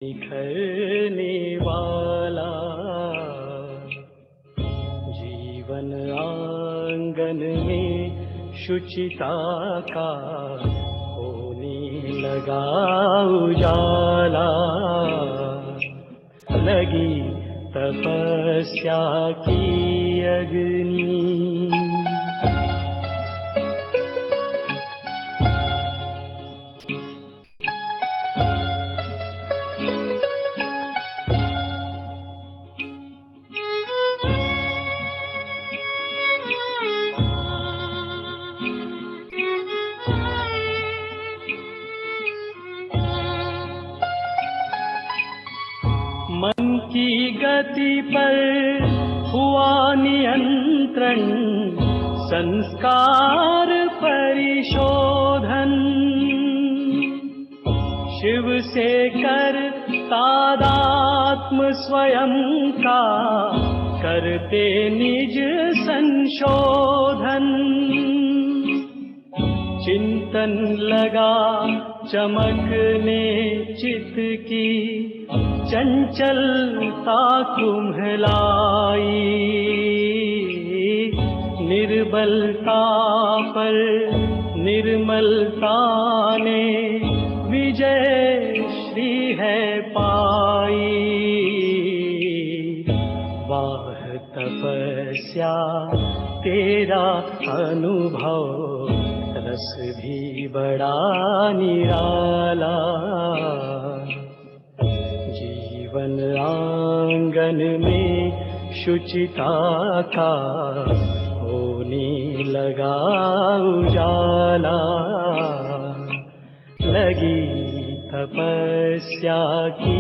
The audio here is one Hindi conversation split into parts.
निखरने वाला जीवन आंगन में शुचिता का होने लगा उजाला। लगी तपस्या की अग्नि। मन की गति पर हुआ नियंत्रण, संस्कार परिशोधन। शिव से कर तादात्म स्वयं का, करते निज संशोधन। चिंतन लगा चमकने चित्त की, चंचलता कुम्हलाई। निर्बलता पर निर्मलता ने विजय श्री है पाई। वाह तपस्या तेरा अनुभव, रस भी बड़ा निराला। जीवन आंगन में शुचिता का होने लगा उजाला। लगी तपस्या की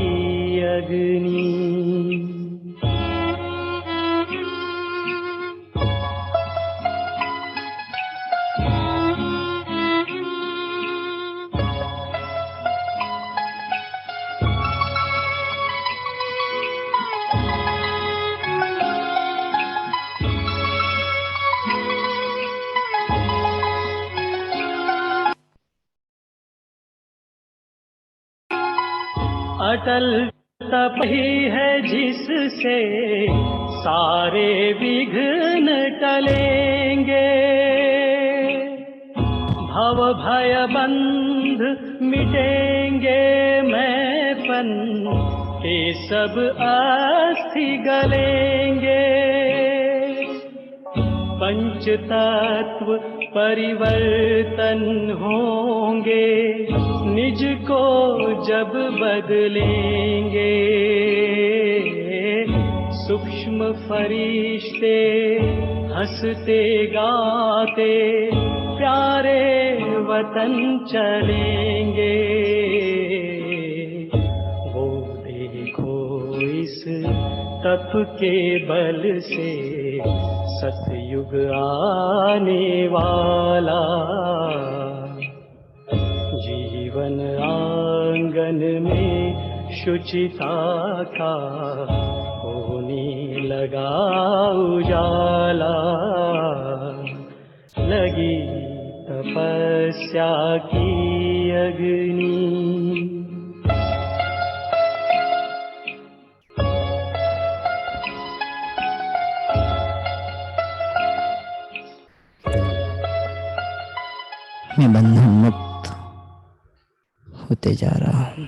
अग्नि। अटल तप ही है जिससे सारे विघ्न टलेंगे। भव भय बंध मिटेंगे, मैंपन के सब अस्थि गलेंगे। पंच तत्व परिवर्तन होंगे, निज को जब बदलेंगे। सूक्ष्म फरिश्ते हंसते गाते प्यारे वतन चलेंगे। वो देखो इस तप के बल से सतयुग आने वाला। जीवन आंगन में शुचिता का होने लगा उजाला। लगी तपस्या की अग्नि। मैं बंधन मुक्त होते जा रहा हूं।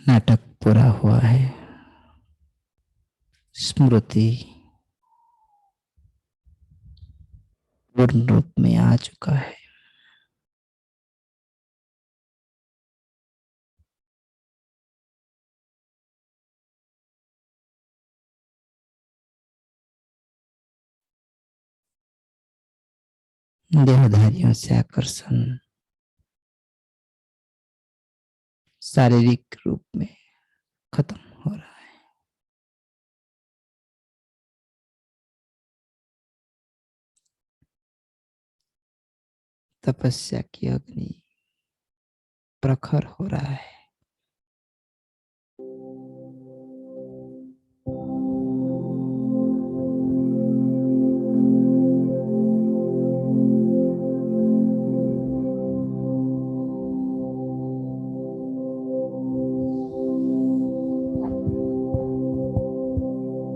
नाटक पूरा हुआ है। स्मृति पूर्ण रूप में आ चुका है। देहधारियों से आकर्षण शारीरिक रूप में खत्म हो रहा है। तपस्या की अग्नि प्रखर हो रहा है।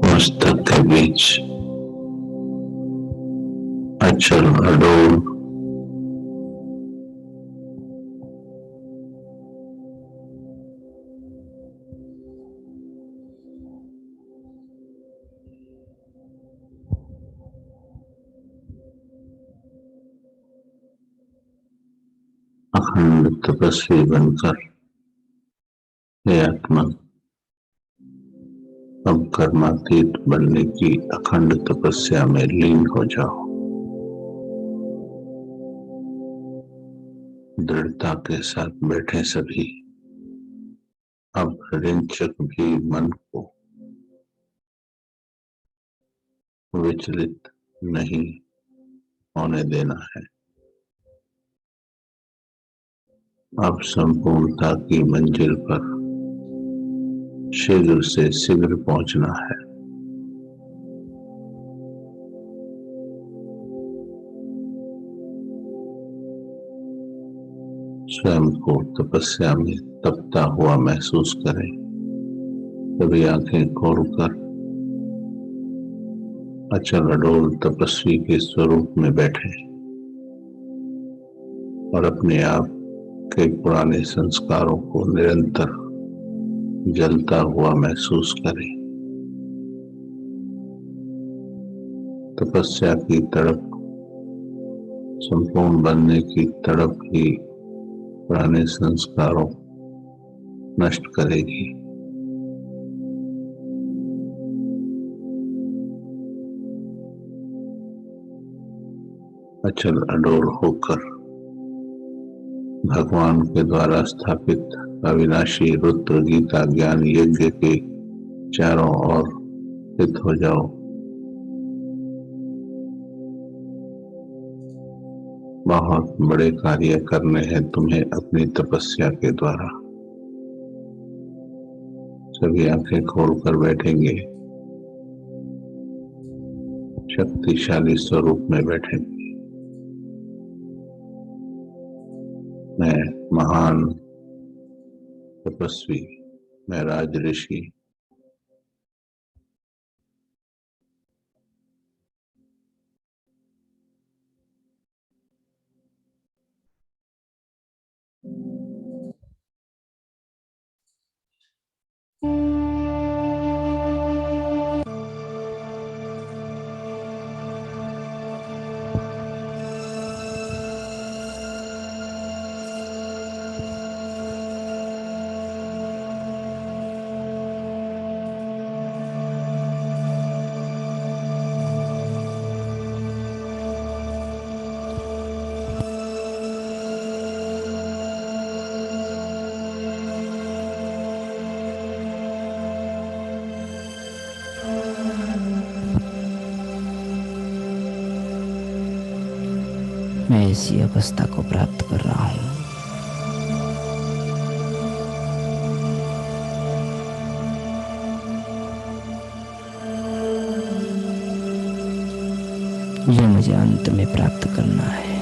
मस्तक के बीच अचल अडोल अखंड तपस्वी बनकर हे आत्मा अब कर्मातीत बनने की अखंड तपस्या में लीन हो जाओ। दृढ़ता के साथ बैठे सभी अब रिंचक भी मन को विचलित नहीं होने देना है। अब संपूर्णता की मंजिल पर शीघ्र से शीघ्र पहुंचना है। स्वयं को तपस्या में तपता हुआ महसूस करें। सभी आंखें खोलकर अचल अडोल तपस्वी के स्वरूप में बैठे और अपने आप के पुराने संस्कारों को निरंतर जलता हुआ महसूस करें। तपस्या की तड़प, संपूर्ण बनने की तड़प ही पुराने संस्कारों नष्ट करेगी। अचल अडोल होकर भगवान के द्वारा स्थापित अविनाशी रुद्र गीता ज्ञान यज्ञ के चारों ओर स्थित हो जाओ। बहुत बड़े कार्य करने हैं तुम्हें अपनी तपस्या के द्वारा। सभी आंखें खोलकर बैठेंगे, शक्तिशाली स्वरूप में बैठेंगे। मैं महान तपस्वी, मैं राज ऋषि मैं ऐसी अवस्था को प्राप्त कर रहा हूँ जो मुझे अंत में प्राप्त करना है।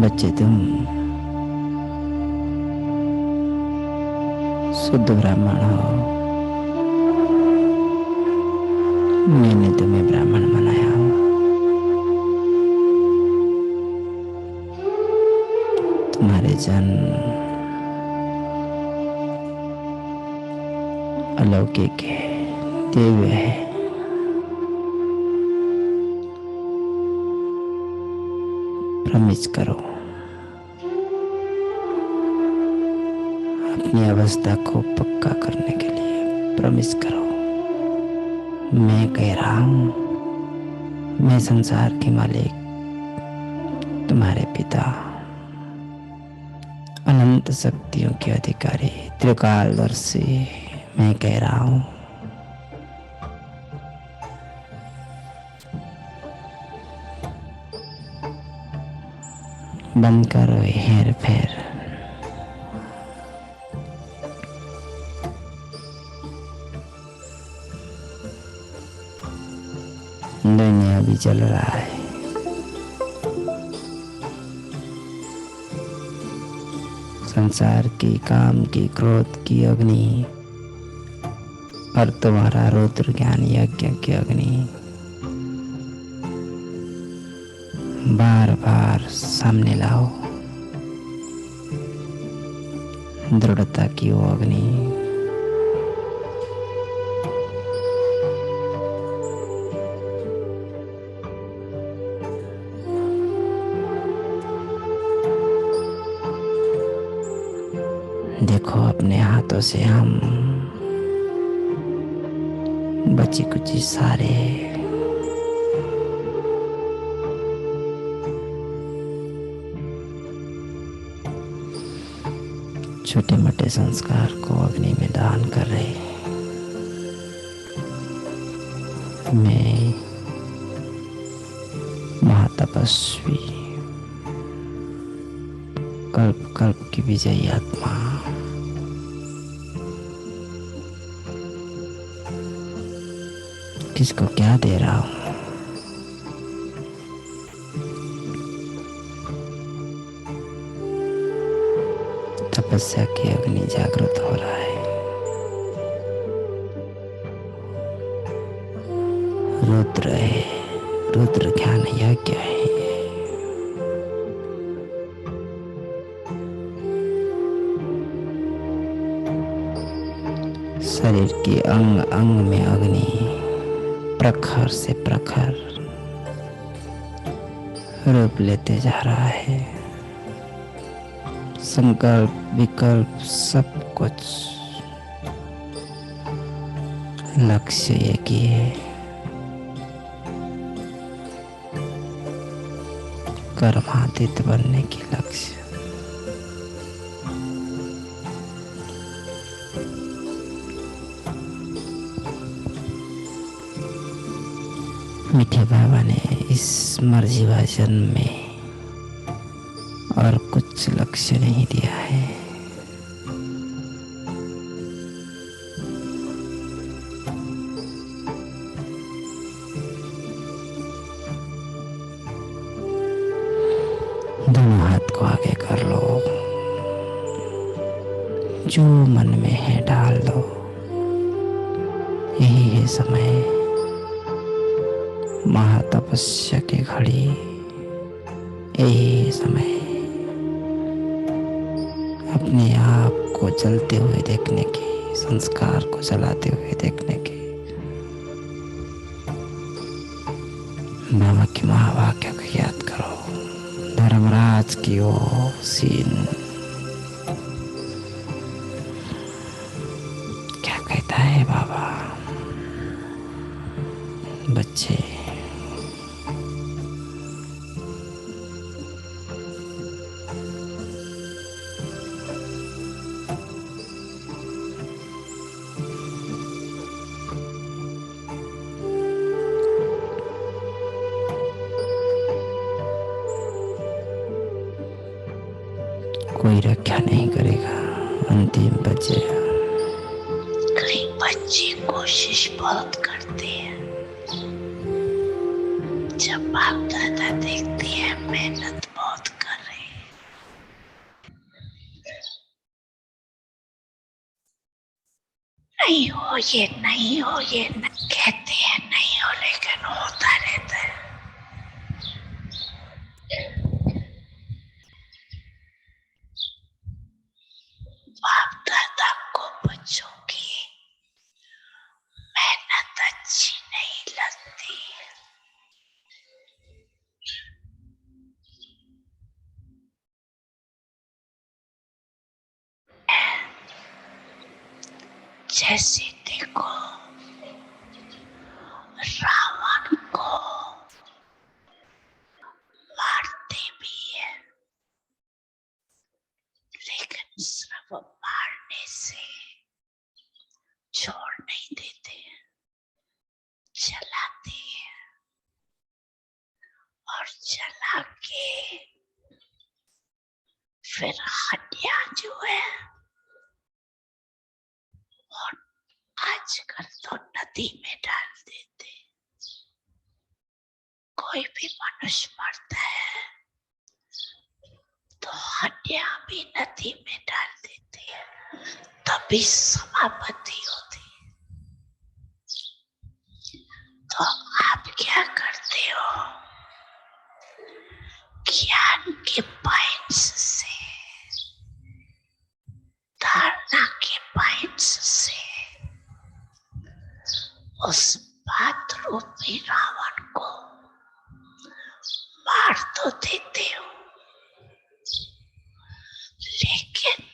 बच्चे तुम शुद्ध ब्राह्मण हो। मैंने तुम्हें ब्राह्मण बनाया हो। तुम्हारे जन्म अलौकिक है, दिव्य है। प्रमिस करो, अपनी अवस्था को पक्का करने के लिए प्रमिस करो। मैं कह रहा हूं, मैं संसार की मालिक, तुम्हारे पिता अनंत शक्तियों के अधिकारी त्रिकालदर्शी मैं कह रहा हूँ, बंद करो हेर फेर। दुनिया भी चल रहा है, संसार की, काम की, क्रोध की अग्नि और तुम्हारा रुद्र ज्ञान यज्ञ की अग्नि बार बार सामने लाओ। दृढ़ता की वो अग्नि, देखो अपने हाथों से हम बची कुची सारे छोटे मोटे संस्कार को अग्नि में दान कर रहे। मैं महातपस्वी, कल्प कल्प की विजयी आत्मा, किसको क्या दे रहा हूं? तपस्या की अग्नि जागृत हो रहा है। रुद्र है, रुद्र ज्ञान यज्ञ है। शरीर की अंग अंग में अग्नि प्रखर से प्रखर रूप लेते जा रहा है। संकल्प विकल्प सब कुछ लक्ष्य एक ही है, कर्मातीत बनने की लक्ष्य। मीठे बाबा ने इस मर्जीवा जन्म में और कुछ लक्ष्य नहीं दिया है। दोनों हाथ को आगे कर लो, जो मन में है डाल दो। यही है समय, महातपस्या की घड़ी। यही है समय अपने आप को जलते हुए देखने की, संस्कार को जलाते हुए देखने की। बाबा की महावाक्य को याद करो। धर्मराज की वो सीन क्या कहता है बाबा? बच्चे कोई रक्षा नहीं करेगा, अंतिम बचे। कई बच्चे कोशिश बहुत करते हैं, जब बाप दादा देखते हैं मेहनत बहुत कर रहे हैं, नहीं हो ये नहीं हो ये नहीं, कहते हैं नहीं हो, लेकिन होता रहता है। बाप दादा को बच्चों की मेहनत अच्छी नहीं लगती। जैसे देखो रावण को मारते भी है, लेकिन सिर्फ मारने से छोड़ नहीं देते, जलाते हैं और जला के फिर हड्डियां जो है और आजकल तो नदी में डाल देते। कोई भी मनुष्य मरता है तो हड्डियां भी नदी में डाल देते हैं, तभी समाप्ति होती है। तो आप क्या करते हो? ज्ञान के पॉइंट्स से, धारणा के पॉइंट्स से उस बात रूपी रावण को मार तो देते हो, लेकिन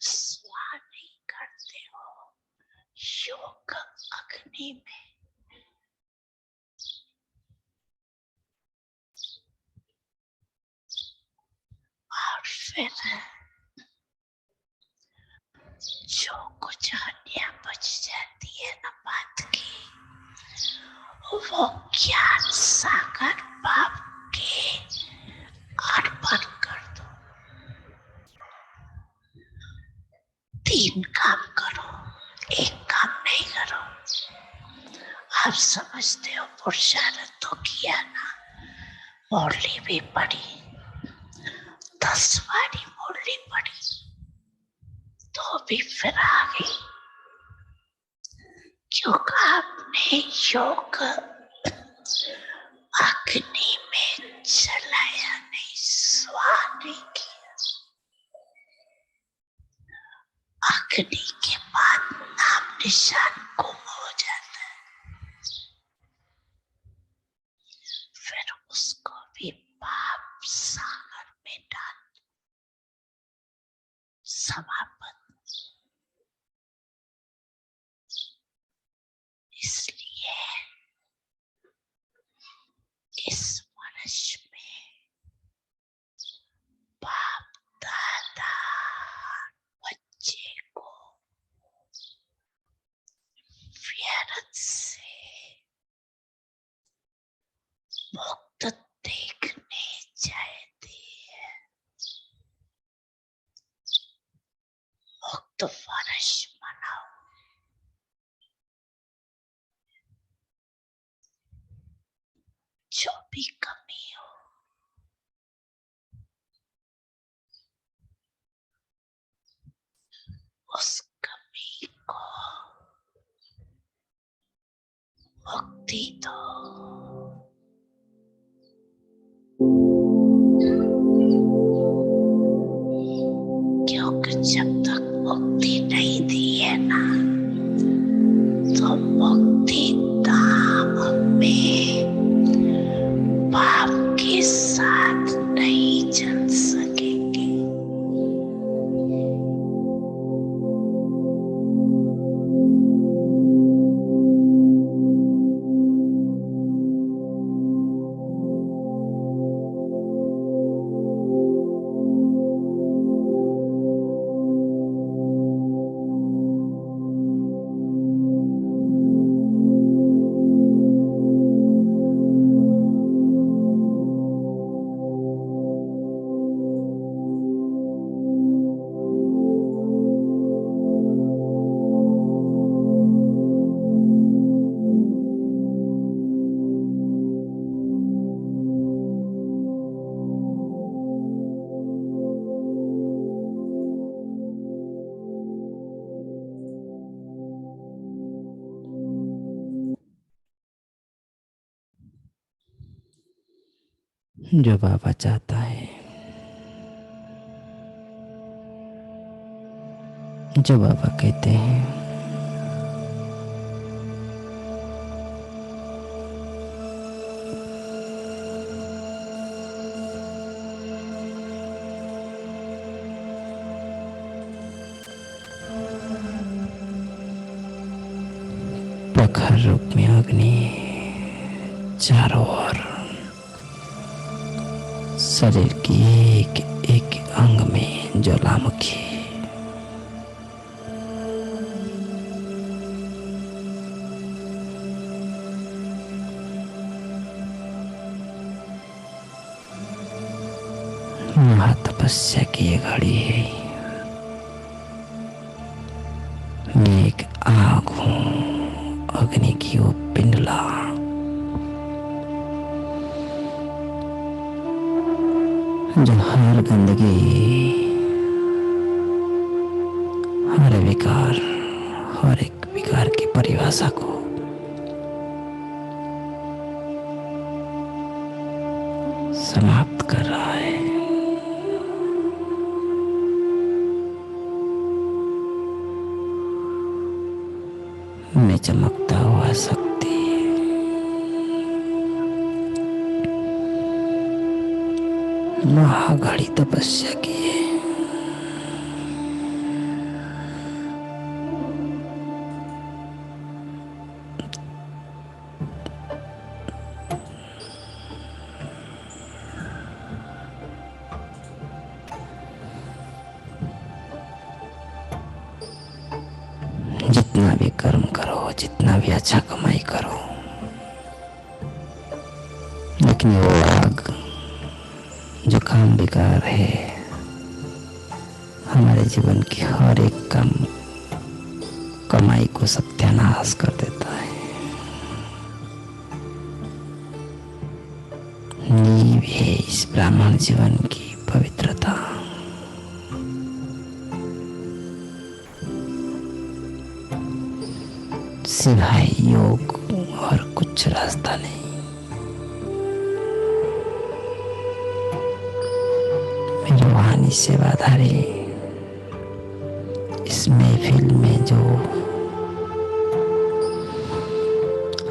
स्वाह नहीं करते हो योग अग्नि में। और फिर जो कुछ हड्डियां बच जाती है ना बात की, वो ज्ञान सागर बाप के अर्पण कर दो। 3 काम करो, 1 काम नहीं करो। आप समझते हो पुरुषार्थ तो किया ना, मुरली भी पढ़ी, 10 बारी मुरली पढ़ी तो भी फिर आ गई, क्योंकि आपने योग अग्नि में जलाया नहीं, स्वाह नहीं किया। अग्नि के बाद नाम निशान गुम हो जाता है, फिर उसको भी पाप सागर में डाल समाप्त। इसलिए इस वर्ष में बाप दादा बच्चे को व्यर्थ से मुक्त देखने चाहते हैं। मुक्त वर्ष मनाओ। जो भी कमी हो उस कमी को मुक्ति दो। क्योंकि जब तक मुक्ति नहीं दी है ना, तो मुक्ति धाम में बाप के साथ नहीं चल सकेंगे। जो बाबा चाहता है, जो बाबा कहते हैं, प्रखर रूप में अग्नि चारों ओर शरीर की एक एक अंग में ज्वालामुखी। महातपस्या की ये घड़ी है। मैं एक आग हूँ, अग्नि की वो पिंडला। जो हर गंदगी, हर विकार, हर एक विकार की परिभाषा को समाप्त कर रहा है। मैं चमकता हुआ शक्ति, महाघड़ी तपस्या की है। जितना भी कर्म करो, जितना भी अच्छा कमाई करो, लेकिन वो आग जो काम बेकार है, हमारे जीवन की हर एक काम कमाई को सत्यानाश कर देता है। नींव है इस ब्राह्मण जीवन की पवित्रता। सिवाय योग और कुछ रास्ता नहीं। मेरे रूहानी सेवाधारी इस महफिल में जो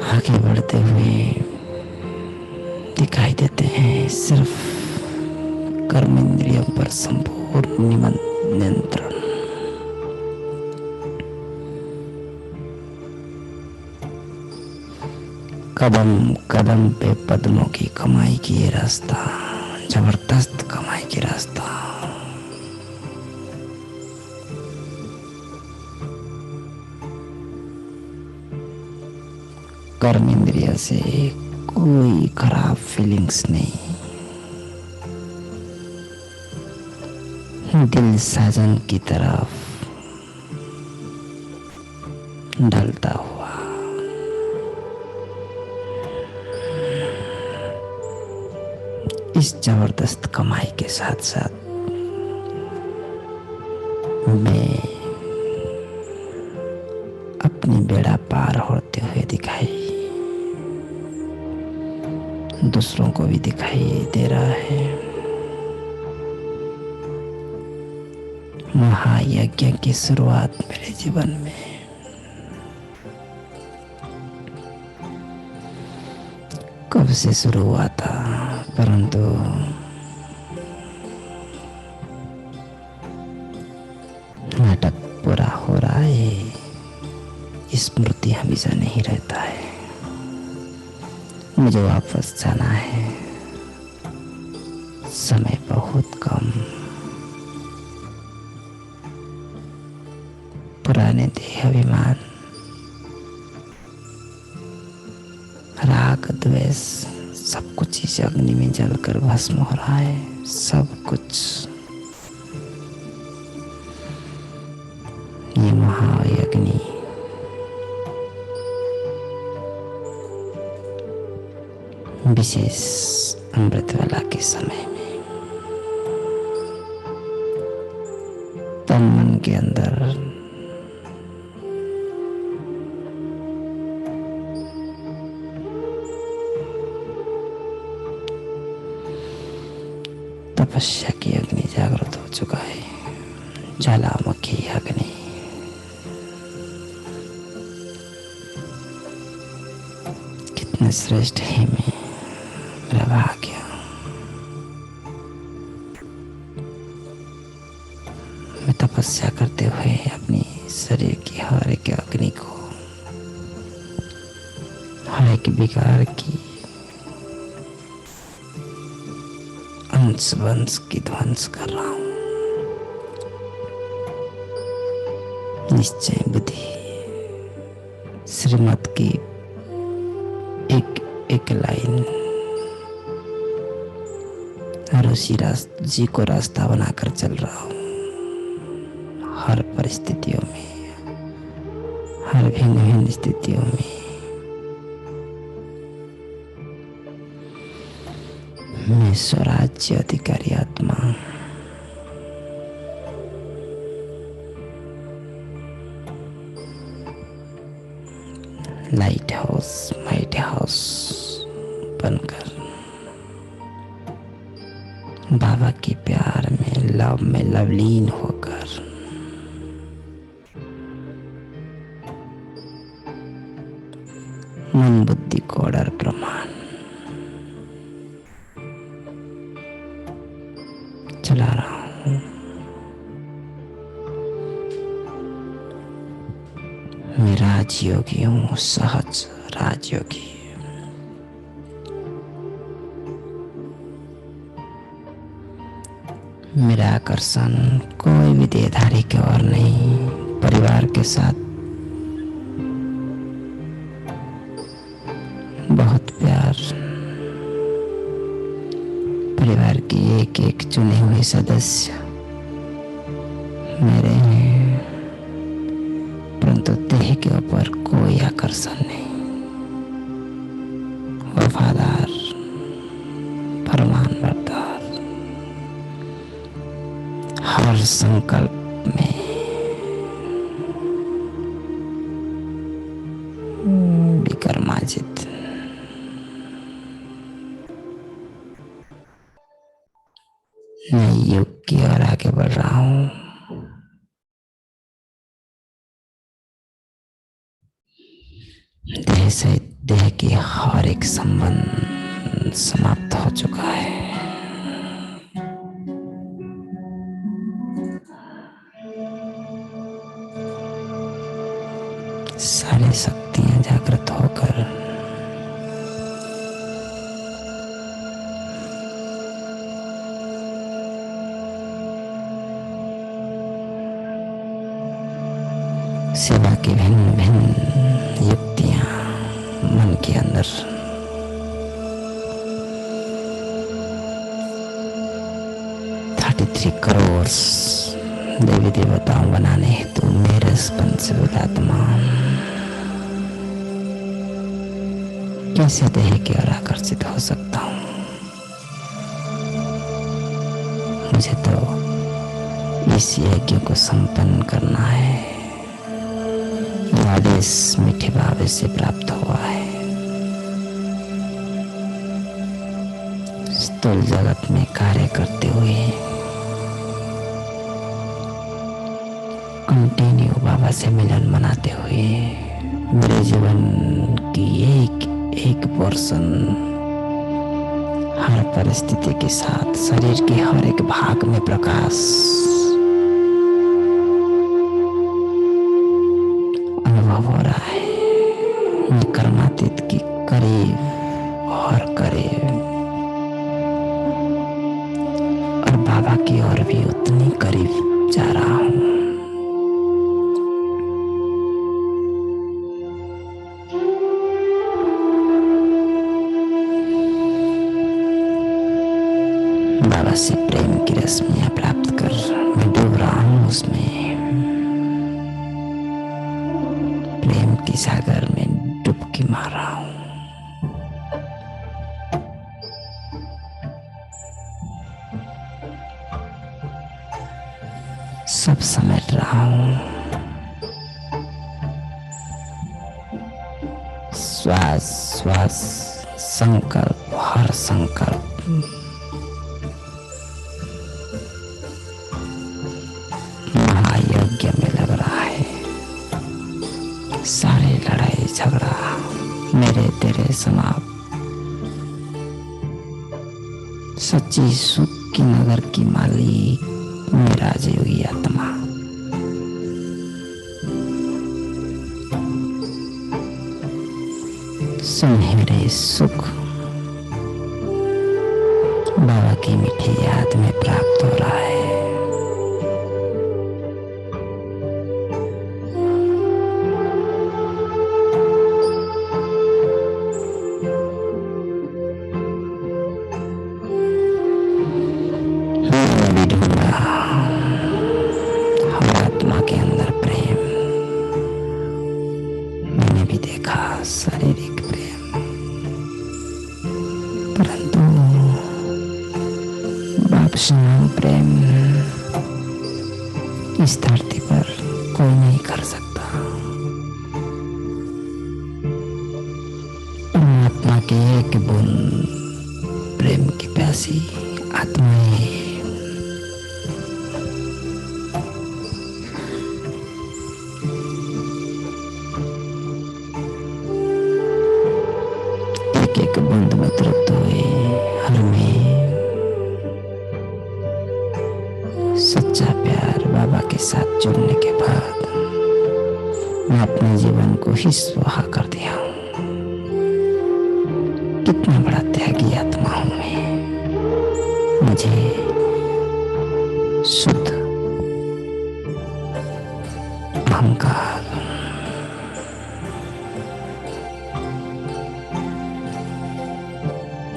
आगे बढ़ते हुए दिखाई देते हैं, सिर्फ कर्म इंद्रियों पर संपूर्ण नियंत्रण। कदम कदम पे पद्मों की कमाई की ये रास्ता, जबरदस्त कमाई की रास्ता। कर्म इंद्रिय से कोई खराब फीलिंग्स नहीं। दिल साजन की तरफ ढलता हुआ इस जबरदस्त कमाई के साथ साथ मैं अपनी बेड़ा पार होते हुए दिखाई, दूसरों को भी दिखाई दे रहा है। महायज्ञ की शुरुआत मेरे जीवन में कब से शुरू हुआ था, परंतु नाटक पूरा हो रहा है, स्मृति हमेशा नहीं रहता है। मुझे वापस जाना है, समय बहुत कम। पुराने देह अभिमान, राग द्वेष, सब कुछ इस अग्नि में जलकर भस्म हो रहा है। सब कुछ ये महायज्ञ विशेष अमृत वेला के समय में तन मन के अंदर तपस्या की अग्नि जागृत हो चुका है। ज्वालामुखी अग्नि कितने श्रेष्ठ है मेरा भाग्य। मैं तपस्या करते हुए अपनी शरीर की हर एक अग्नि को, हर एक विकार की, अंश वंश की ध्वंस कर रहा हूं। निश्चय बुद्धि श्रीमत की एक एक लाइन और उसी जी को रास्ता बनाकर चल रहा हूँ। हर परिस्थितियों में, हर भिन्न भिन्न स्थितियों में मैं स्वराज्य अधिकारी आत्मा लाइट हाउस माइट हाउस बनकर बाबा के प्यार में लवलीन होकर मन बुद्धि को और प्रमाण चला रहा हूँ। मैं राजयोगी हूँ, सहज राजयोगी। मेरा आकर्षण कोई भी देहधारी की ओर नहीं, परिवार के साथ बहुत प्यार, परिवार की एक एक चुने हुए सदस्य मेरे हैं, परंतु देह के ऊपर कोई आकर्षण नहीं। वफादार, फरमानबरदार, हर संकल्प में विक्रमाजित। नए युग की ओर आगे बढ़ रहा हूँ। देह से देह की हर एक संबंध समाप्त हो चुका है। सारी शक्तियां जागृत होकर सेवा की भिन्न भिन्न युक्तियां मन के अंदर करोड़ देवी देवताओं बनाने हेतु मेरे स्पंद आत्मा कैसे देह की ओर आकर्षित हो सकता हूँ? मुझे तो इस यज्ञ को संपन्न करना है। आदेश मीठे बाबे से प्राप्त हुआ है। स्थूल जगत में कार्य करते हुए कंटिन्यू बाबा से मिलन मनाते हुए मेरे जीवन की एक एक पोर्शन हर परिस्थिति के साथ शरीर के हर एक भाग में प्रकाश अनुभव हो रहा है। मैं कर्मातीत की करीब और करीब और बाबा की ओर भी उतनी करीब जा रहा हूँ। बाबा से प्रेम की रश्मियां प्राप्त कर मैं डूब रहा हूँ उसमें। प्रेम की सागर में डुबकी मार रहा हूँ। सब समेट रहा हूँ। श्वास श्वास संकल्प हर संकल्प महायज्ञ में लग रहा है। सारे लड़ाई झगड़ा मेरे तेरे समाप्त। सच्ची सुख की नगर की मालिक मेरा योगी आत्मा। सुनहरे सुख बाबा की मीठी याद में प्राप्त हो रहा है। समान प्रेम इस धरती पर कोई नहीं कर सकता। परमात्मा के एक बूंद प्रेम की प्यासी आत्माएं एक एक बूंद में तृप्त हुए। हर में सच्चा प्यार बाबा के साथ जुड़ने के बाद मैं अपने जीवन को ही सुहा कर दिया हूँ। कितना बड़ा त्यागी आत्मा हूं मैं। मुझे शुद्ध अहंकार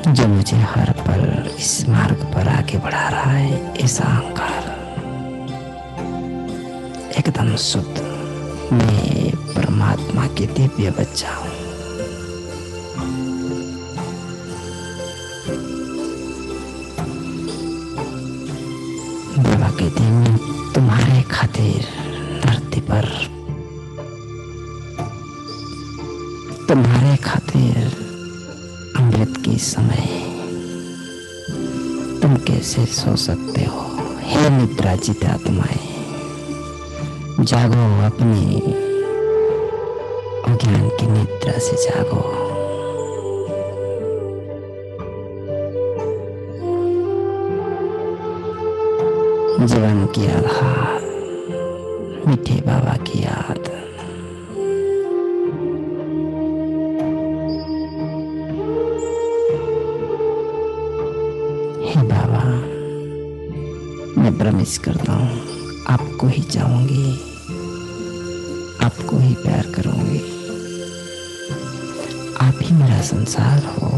जो मुझे हर पल इस मार्ग पर आगे बढ़ा रहा है, ऐसा अहंकार एकदम शुद्ध। मैं परमात्मा के दिव्य बच्चा हूं। बाबा कहते हैं मैं तुम्हारे खातिर धरती पर तुम्हारे खातिर अमृत की समय तुम कैसे सो सकते हो। हे निद्राजित आत्माएं, जागो, अपनी अज्ञान की निद्रा से जागो। जीवन की आधार मीठे बाबा की याद। हे बाबा, मैं प्रॉमिस करता हूँ आपको ही चाहूंगी, आपको ही प्यार करूंगी। आप ही मेरा संसार हो।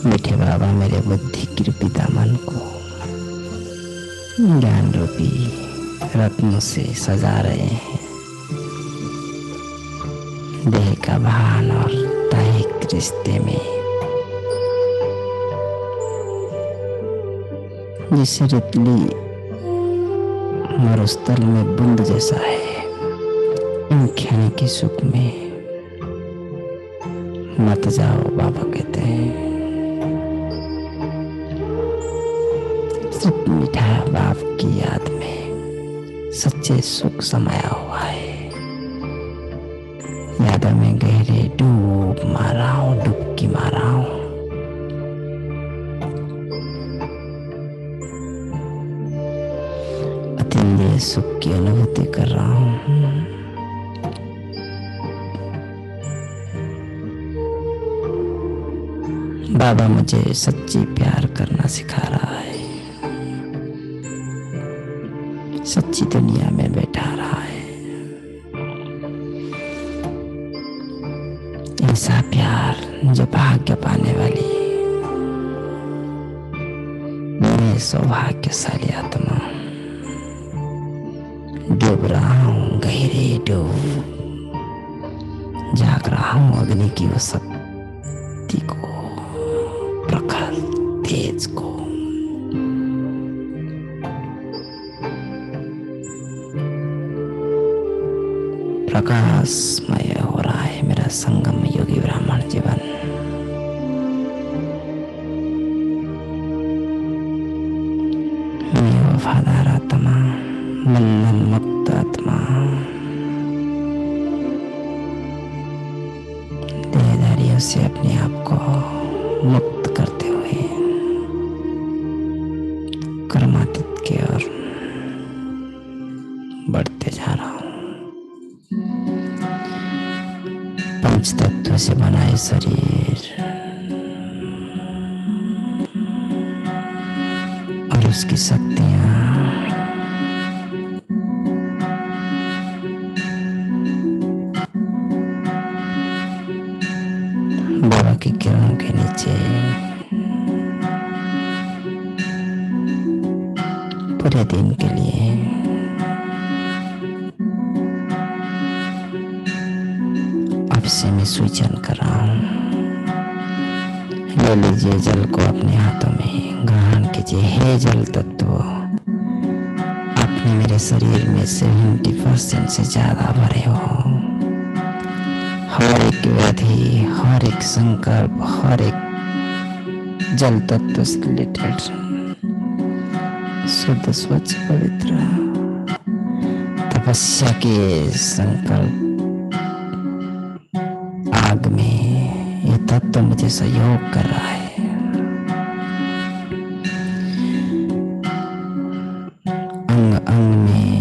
मीठे बाबा मेरे बुद्धि की पिता मन को ज्ञान रूपी रत्नों से सजा रहे हैं। देह का भान और दैहिक रिश्ते में जिसे रितली मरुस्थल में बूंद जैसा है, इन खाने के सुख में मत जाओ। बाबा कहते हैं सिर्फ मीठा बाप की याद में सच्चे सुख समाया हुआ है। यादों में गहरे डूब मारा हूं, डुबकी मारा हूं। अतीन्द्रिय सुख की अनुभूति कर रहा हूं। बाबा मुझे सच्ची प्यार करना सिखा रहा है। सच्ची दुनिया में बैठा रहा है। ऐसा प्यार जो भाग्य पाने वाली मैं सौभाग्यशाली आत्मा डूब रहा हूं, गहरे डूब जाग रहा हूं अग्नि की वो शक्ति को, प्रखर तेज को। प्रकाशमय हो रहा है मेरा संगम योगी ब्राह्मण जीवन। मैं वफादार आत्मा, बंधन मुक्त आत्मा, देहधारियों से अपने आप को मुक्त करते हुए कर्मातीत की ओर बढ़ते जा रहा हूं। पंच तत्व से बनाए शरीर और उसकी शक्तियां बाबा की किरणों के नीचे पूरे दिन के लिए आपसे मैं सूचन कर रहा हूँ। ले लीजिए जल को अपने हाथों में, ग्रहण कीजिए। हे जल तत्व, आपने मेरे शरीर में 70% से ज्यादा भरे हो। हर एक व्याधि, हर एक संकल्प, हर एक जल तत्व से रिलेटेड शुद्ध स्वच्छ पवित्र तपस्या के संकल्प आग में ये तत्व मुझे सहयोग कर रहा है। अंग अंग में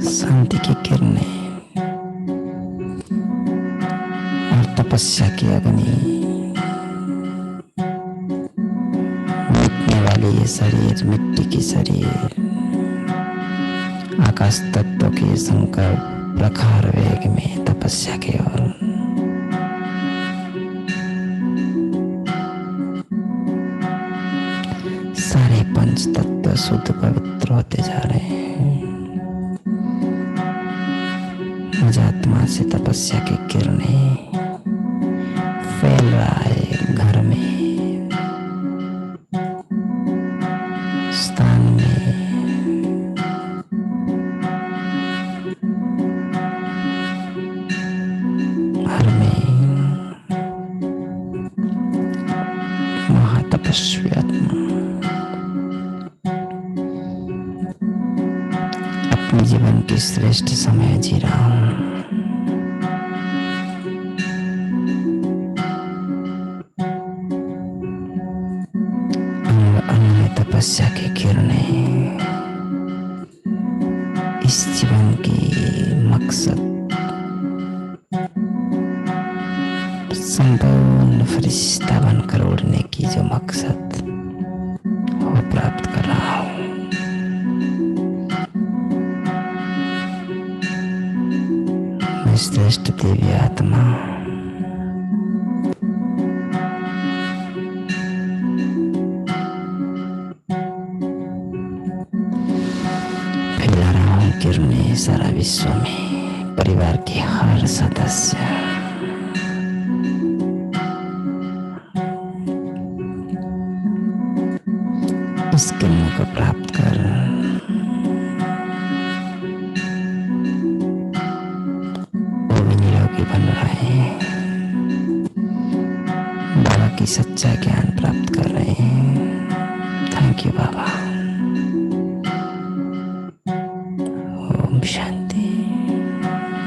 शांति की किरणें और तपस्या की अग्नि, मिटने वाली ये शरीर, मिट्टी की शरीर, आकाश तत्व के संकल्प प्रखर वेग में तपस्या की ओर। सारे पंच तत्व शुद्ध पवित्र होते जा रहे हैं। मुझ आत्मा से तपस्या की किरणें फैल रहा है घर में, स्थान में, घर में। महातपस्वी आत्मा अपने जीवन की श्रेष्ठ समय जी रहा हूं। अंग अंग में तपस्या की किरणें इस जीवन की मकसद संपूर्ण फरिश्ता बनकर उड़ने की जो मकसद वो प्राप्त कर रहा हूं। मैं श्रेष्ठ देवी आत्मा फैला रहा हूं किरणें सारा विश्व में। परिवार के हर सदस्य इस किरणों को प्राप्त कर वो भी निरोगी बन रहे हैं, बाबा की सच्चा ज्ञान प्राप्त कर रहे हैं। Thank you Baba.